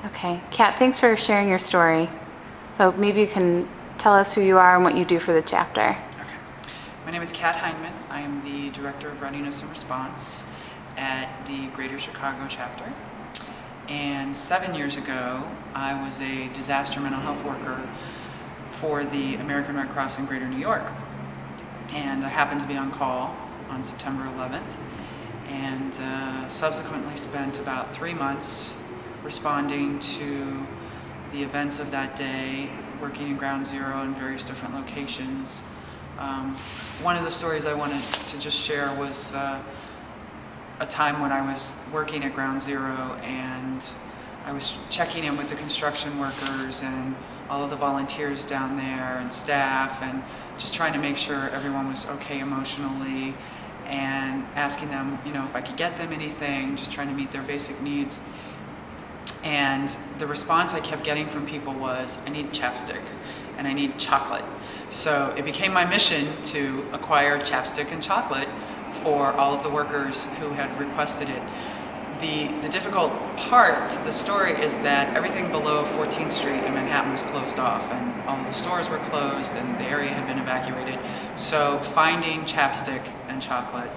Okay. Kat, thanks for sharing your story. So maybe you can tell us who you are and what you do for the chapter. Okay. My name is Hindmand. I am the Director of Readiness and Response at the Greater Chicago chapter. And 7 years ago, I was a disaster mental health worker for the American Red Cross in Greater New York. And I happened to be on call on September 11th and subsequently spent about 3 months responding to the events of that day, working in Ground Zero in various different locations. One of the stories I wanted to just share was a time when I was working at Ground Zero and I was checking in with the construction workers and all of the volunteers down there and staff, and just trying to make sure everyone was okay emotionally and asking them, if I could get them anything, just trying to meet their basic needs. And the response I kept getting from people was, I need chapstick and I need chocolate. So it became my mission to acquire chapstick and chocolate for all of the workers who had requested it. The difficult part to the story is that everything below 14th Street in Manhattan was closed off, and all the stores were closed and the area had been evacuated. So finding chapstick and chocolate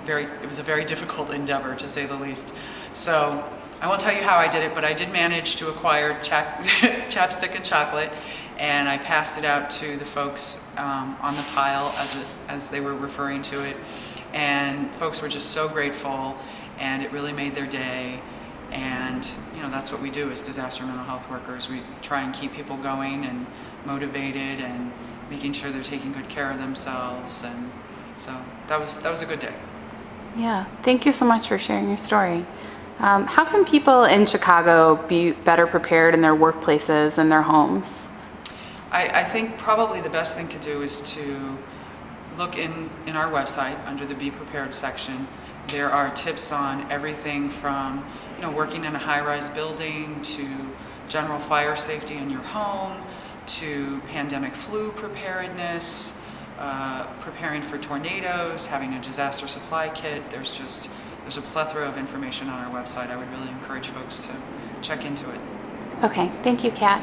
it was a very difficult endeavor, to say the least. So I won't tell you how I did it, but I did manage to acquire chapstick and chocolate, and I passed it out to the folks on the pile as they were referring to it. And folks were just so grateful, and it really made their day. And that's what we do as disaster mental health workers. We try and keep people going and motivated and making sure they're taking good care of themselves. And so that was a good day. Yeah. Thank you so much for sharing your story. How can people in Chicago be better prepared in their workplaces and their homes? I think probably the best thing to do is to look in our website under the Be Prepared section. There are tips on everything from working in a high-rise building to general fire safety in your home to pandemic flu preparedness, preparing for tornadoes, having a disaster supply kit. There's a plethora of information on our website. I would really encourage folks to check into it. Okay, thank you, Kat.